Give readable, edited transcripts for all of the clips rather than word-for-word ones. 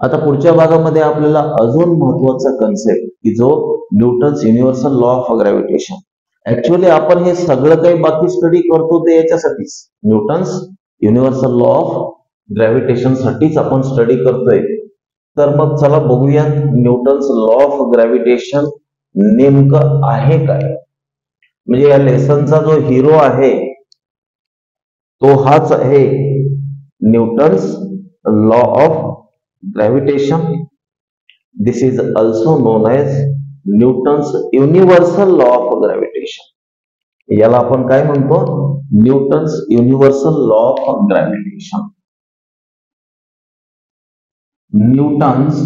आता पुढच्या भागामध्ये आपल्याला अजून महत्वाचा कन्सेप्ट की जो Newton's universal law of gravitation. Actually आपण हे सगळं काही बाकी स्टडी करतो ते याच्यासाठीच, Newton's universal law of gravitation साठीच आपण स्टडी करतोय. तर मग चला बघूया न्यूटन्स लॉ ऑफ ग्रॅव्हिटेशन नेमकं आहे काय. म्हणजे या लेसनचा जो हिरो आहे तो हाच आहे, Newton's law of gravitation. This is also known as Newton's universal law of gravitation. याला आपण काय म्हणतो, Newton's universal law of gravitation. Newton's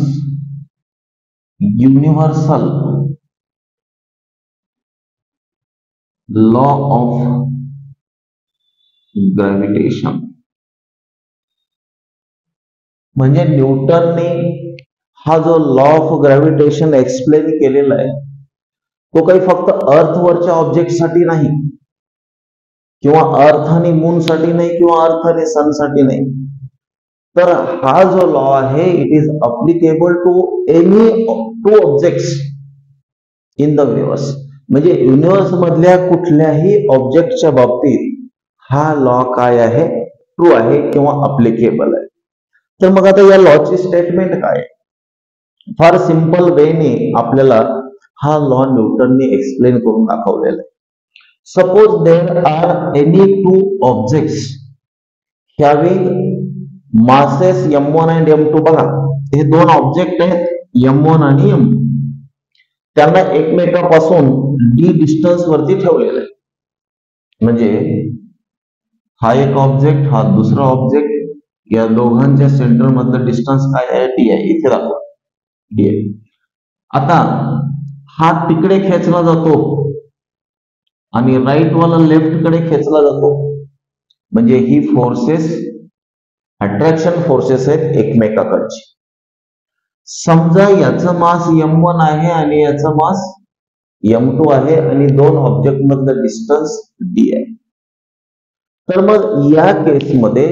universal law of gravitation. म्हणजे न्यूटनने हा जो लॉ ऑफ ग्रॅव्हिटेशन एक्सप्लेन केलेला आहे तो काही फक्त अर्थवरच्या ऑब्जेक्ट साठी नाही, किंवा अर्थ आणि मून साठी नाही, किंवा अर्थ आणि सन साठी नाही. तर हा जो लॉ आहे it is applicable to any two objects in the universe. म्हणजे युनिव्हर्स मधल्या कुठल्याही ऑब्जेक्टच्या बाबतीत हा लॉ काय आहे, ट्रू आहे किंवा अप्लिकेबल आहे. तर मग आता या लॉची स्टेटमेंट काय, फार सिंपल वेने आपल्याला हा लॉ न्यूटनने एक्सप्लेन करून दाखवलेला आहे. Suppose there are any two objects having masses m1 and m2. बघा हे दोन ऑब्जेक्ट आहेत m1 आणि m2. त्यांना एकमेकापासून d डिस्टन्स वरती ठेवलेलं आहे. म्हणजे हा एक ऑब्जेक्ट, हा दुसरा ऑब्जेक्ट, या दोघांच्या सेंटर मधलं डिस्टन्स काय आहे, डी आहे. इथे दाखवा डी आहे. आता हा तिकडे खेचला जातो आणि राईट वाला लेफ्ट कडे खेचला जातो. म्हणजे ही फोर्सेस अट्रॅक्शन फोर्सेस आहेत एकमेकाकडची. समजा याचं मास m1 आहे आणि याचं मास m2 आहे आणि दोन ऑब्जेक्ट मधलं डिस्टन्स d आहे. तर मग या केसमध्ये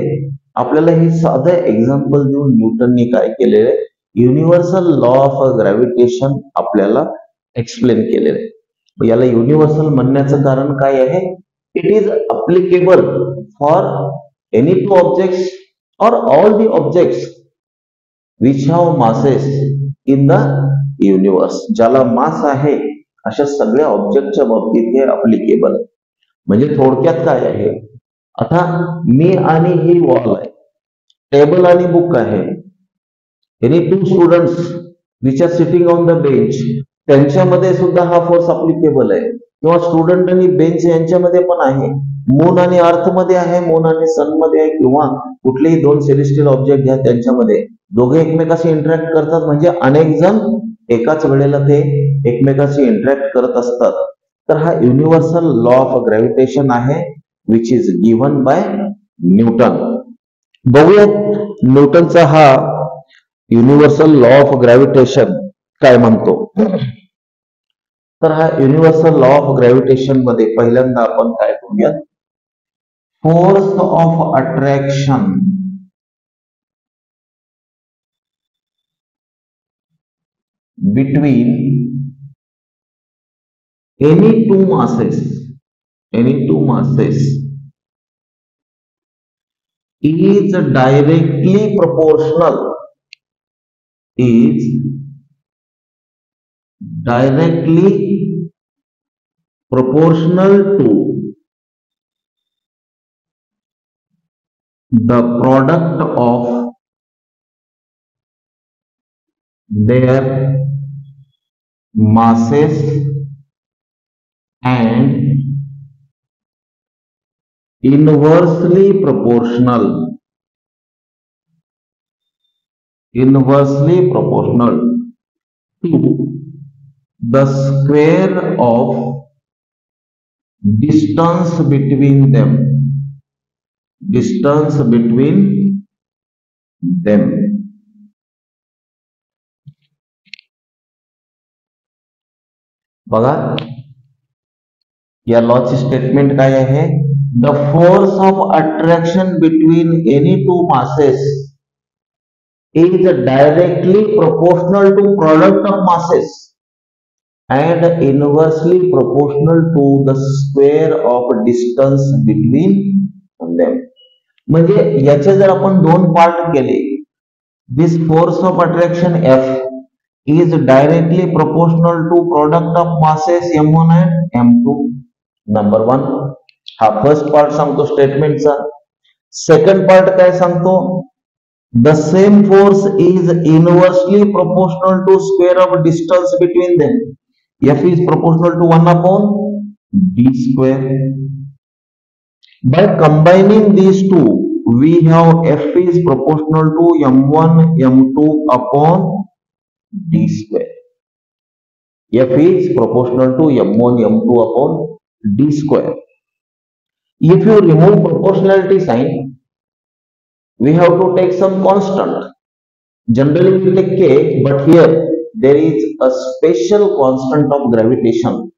आपल्याला हे साधं एक्झाम्पल देऊन न्यूटनने काय केलेलं आहे, युनिव्हर्सल लॉ ऑफ ग्रॅव्हिटेशन आपल्याला एक्सप्लेन केलेलं आहे. याला युनिव्हर्सल म्हणण्याचं कारण काय आहे, it is applicable for any two objects or all the objects which have masses in the universe. ज्याला मास आहे अशा सगळ्या ऑब्जेक्टच्या बाबतीत हे अप्लिकेबल आहे. म्हणजे थोडक्यात काय आहे, आता मी आणि ही वॉल आहे, टेबल आणि बुक आहे. Any two students which are sitting on the bench, त्यांच्यामध्ये सुद्धा हा फोर्स अप्लिकेबल आहे. किंवा स्टुडंट आणि बेंच यांच्यामध्ये पण आहे. मून आणि अर्थ मध्ये आहे, मून आणि सन मध्ये आहे, किंवा कुठलेही दोन सेलेस्टियल ऑब्जेक्ट घ्या त्यांच्यामध्ये दोघे एकमेकाशी इंटरॅक्ट करतात. म्हणजे अनेक जण एकाच वेळेला ते एकमेकाशी इंटरॅक्ट करत असतात. तर हा युनिव्हर्सल लॉ ऑफ ग्रॅव्हिटेशन आहे which is given bye Newton. बघूया न्यूटनचा हा युनिव्हर्सल लॉ ऑफ ग्रॅव्हिटेशन काय म्हणतो. तर हा युनिव्हर्सल लॉ ऑफ ग्रॅव्हिटेशन मध्ये पहिल्यांदा आपण काय करूया, force of attraction between any two masses is directly proportional to the product of their masses and inversely proportional to the square of distance between them. बघा या लॉची स्टेटमेंट काय आहे, the force of attraction between any two masses is directly proportional to product of masses and inversely proportional to the square of distance between them. म्हणजे याचे जर आपण दोन part केले, this force of attraction F is directly proportional to product of masses M1 and M2. Number 1 हा first part सांगतो स्टेटमेंटचा. Second part काय सांगतो, the same force is inversely proportional to square of distance between them. F is proportional to 1 upon d square. By combining these two, we have F is proportional to M1 M2 upon d square. F is proportional to M1 M2 upon d square. If you remove proportionality sign, we have to take some constant. Generally we take K, but here there is a special constant of gravitation.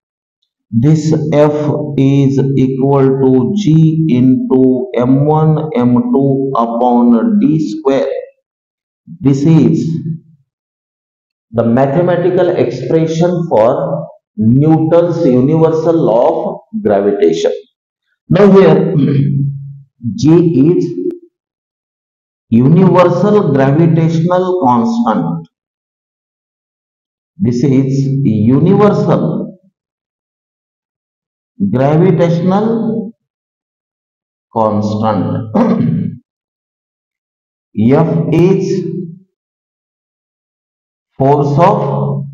This F is equal to G into M1 M2 upon d square. This is the mathematical expression for Newton's universal law of gravitation. Now here G is universal gravitational constant. This is universal gravitational constant. F is force of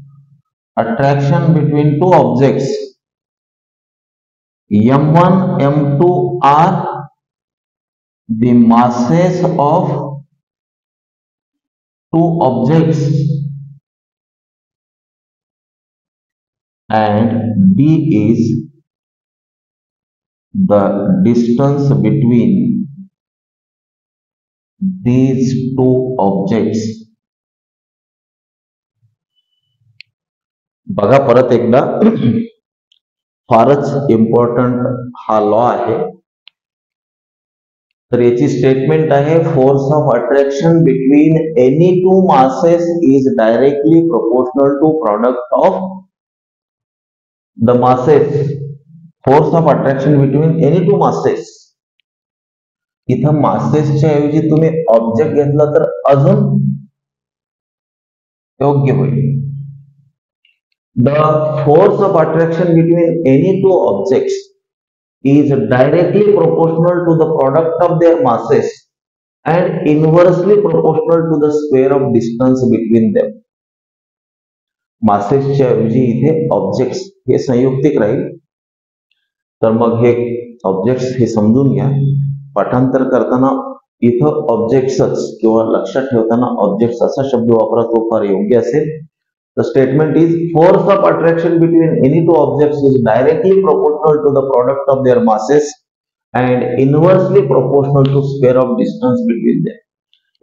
attraction between two objects. M1 M2 are the masses of two objects and d is the distance between these two objects. बघा परत एकदा, फारच important हा law आहे. तर याची statement आहे, force of attraction between any two masses is directly proportional to product of the masses. Force of attraction between any two masses. इथं मासेसच्या ऐवजी तुम्ही ऑब्जेक्ट घेतला तर अजून योग्य होईल. The force of attraction between any two objects is directly proportional to the product of their masses and inversely proportional to the square of distance between them. मासेसच्या ऐवजी इथे ऑब्जेक्ट्स हे संयुक्तिक राहील. तर मग हे ऑब्जेक्ट्स हे समजून घ्या. पाठांतर करताना इथं ऑब्जेक्ट्सच किंवा लक्षात ठेवताना ऑब्जेक्ट्स असा शब्द वापरा तो फार योग्य असेल. The statement is, force of attraction between any two objects is directly proportional to the product of their masses and inversely proportional to square of distance between them.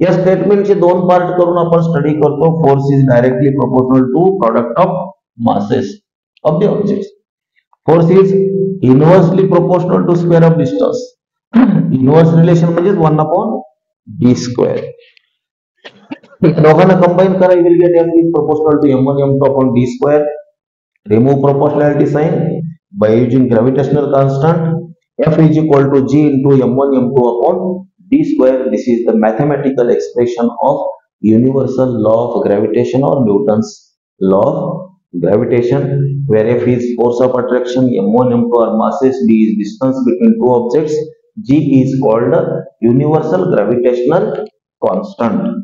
या स्टेटमेंटचे दोन पार्ट करून आपण स्टडी करतो. Force is directly proportional to product of masses of the objects. Force is inversely proportional to square of distance. Inverse relation म्हणजे 1 upon d square. दोघांना combine करा, you will get F is proportional to M1 M2 upon d square. Remove proportionality sign by using gravitational constant. F is equal to G into M1 M2 upon d square. This is the mathematical expression of universal law of gravitation or Newton's law of gravitation, where F is force of attraction, M1 M2 are masses, d is distance between two objects, G is called universal gravitational constant.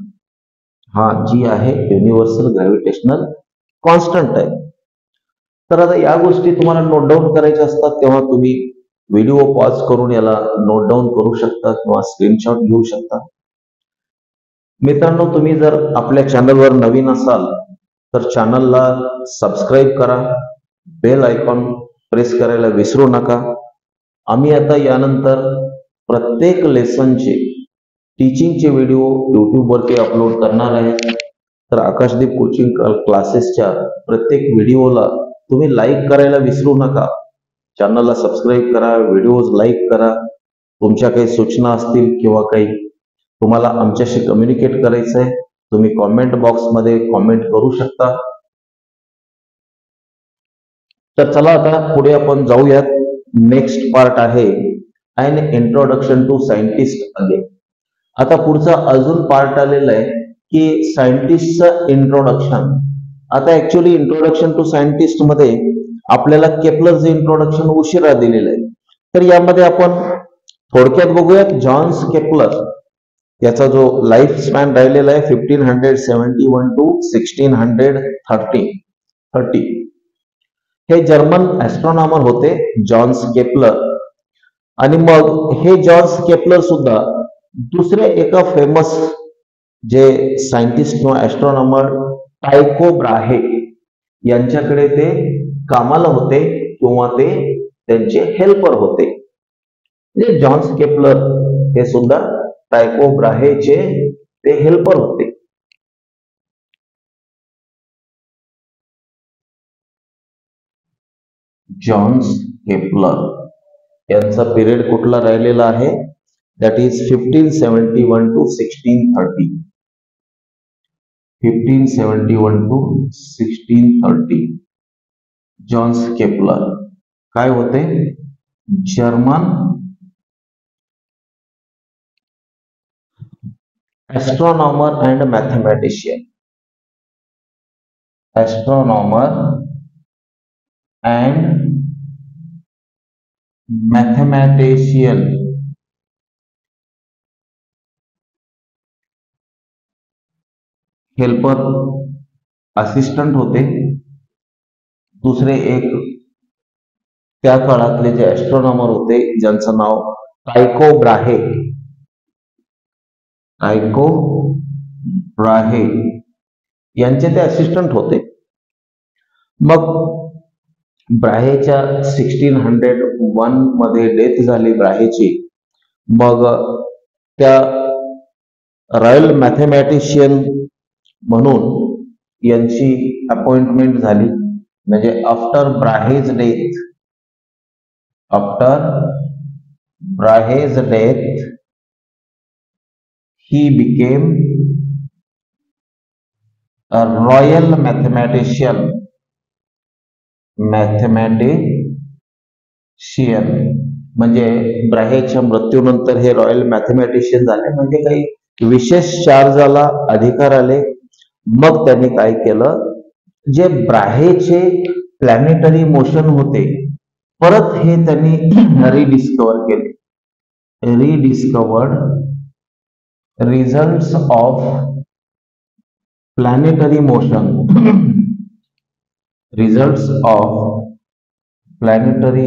हा जी आहे universal gravitational constant आहे. तर आता या गोष्टी तुम्हाला note down करायच्या असतात तेव्हा तुम्ही व्हिडिओ पॉज करून याला नोट डाऊन करू शकता किंवा स्क्रीनशॉट घेऊ शकता. मित्रांनो, तुम्ही जर आपल्या चॅनलवर नवीन असाल तर चॅनलला सबस्क्राईब करा, बेल आयकॉन प्रेस करायला विसरू नका. आम्ही आता यानंतर प्रत्येक लेसनचे टीचिंगचे व्हिडिओ YouTube वरती अपलोड करणार आहे. तर आकाशदीप कोचिंग क्लासेसच्या प्रत्येक व्हिडिओला तुम्ही लाईक करायला विसरू नका. चॅनलला सबस्क्राईब करा, व्हिडिओज लाईक करा. तुमच्या काही सूचना असतील किंवा काही तुम्हाला आमच्याशी कम्युनिकेट करायचं आहे तुम्ही कॉमेंट बॉक्समध्ये कॉमेंट करू शकता. तर चला आता पुढे आपण जाऊयात. नेक्स्ट पार्ट आहे and introduction to scientist again. आता पुढचा अजून पार्ट आलेला आहे की सायंटिस्टचं इंट्रोडक्शन. आता ऍक्च्युली इंट्रोडक्शन टू सायंटिस्ट मध्ये आपल्याला केपलरचं इंट्रोडक्शन उशिरा दिलेलं आहे. तर यामध्ये आपण थोडक्यात बघूयात. जॉन्स केपलर याचा जो लाईफ स्पॅन राहिलेला आहे 1571 टू 1630. हे जर्मन ऍस्ट्रॉनॉमर होते जॉन्स केपलर. आणि मग हे जॉन्स केपलर सुद्धा दुसरे एका फेमस जे सायंटिस्ट किंवा ऍस्ट्रॉनॉमर टायको ब्राहे यांच्याकडे ते कामाला होते किंवा ते त्यांचे हेल्पर होते. म्हणजे जॉन्स केपलर हे सुद्धा टायको ब्राहेचे ते हेल्पर होते. जॉन्स केपलर यांचा पिरियड कुठला राहिलेला आहे? That is 1571 to 1630. 1571 to 1630. Johns Kepler काय होते? German astronomer and mathematician. Astronomer and mathematician. Helper assistant होते. दुसरे एक त्या काळातले जे ऍस्ट्रॉनॉमर होते ज्यांचं नाव टायको ब्राहे. टायको ब्राहे यांचे ते असिस्टंट होते. मग ब्राहेच्या 1601 मध्ये डेथ झाली ब्राहेची. मग त्या रॉयल मॅथमॅटिशियन म्हणून यांची अपॉइंटमेंट झाली. म्हणजे after Brahe's death, he became a royal mathematician. म्हणजे ब्राहेच्या मृत्यूनंतर हे रॉयल मॅथमॅटिशियन झाले. म्हणजे काही विशेष चार्जाला अधिकार आले. मग त्यांनी काय केलं, जे ब्राहेचे प्लॅनेटरी मोशन होते परत हे त्यांनी रिडिस्कवर केले. Results of planetary motion. Results of planetary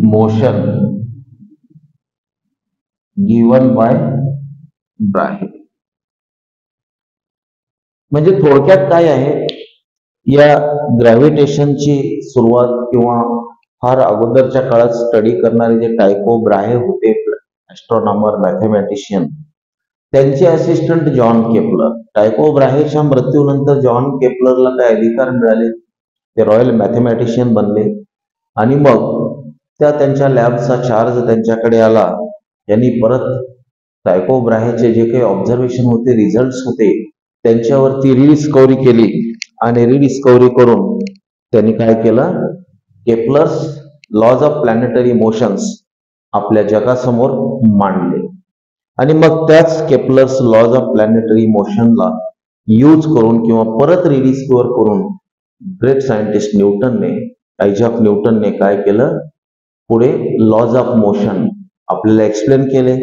motion given by Brahe. म्हणजे थोडक्यात काय आहे, या ग्रॅव्हिटेशनची सुरुवात किंवा फार अगोदरच्या काळात स्टडी करणारे जे टायको ब्राहे होते ऍस्ट्रॉनॉमर मॅथमॅटिशियन, त्यांचे असिस्टंट जॉन केपलर. टायको ब्राहेच्या मृत्यूनंतर जॉन केपलरला काय अधिकार मिळाले, ते रॉयल मॅथमॅटिशियन बनले. आणि मग त्यांच्या लॅबचा चार्ज त्यांच्याकडे आला. त्यांनी परत टायको ब्राहेचे जे काही ऑब्झर्वेशन होते, रिझल्ट होते, त्यांच्यावरती रिडिस्कव्हरी केली. आणि रिडिस्कव्हरी करून त्यांनी काय केलं, Kepler's laws of planetary motions आपल्या जगासमोर मांडले. आणि मग त्याच केपलर्स लॉज ऑफ प्लॅनेटरी मोशनला यूज करून किंवा परत रिडिस्कव्हर करून ग्रेट सायंटिस्ट आयझॅक न्यूटनने काय केलं, पुढे लॉज ऑफ मोशन आपल्याला एक्सप्लेन केले.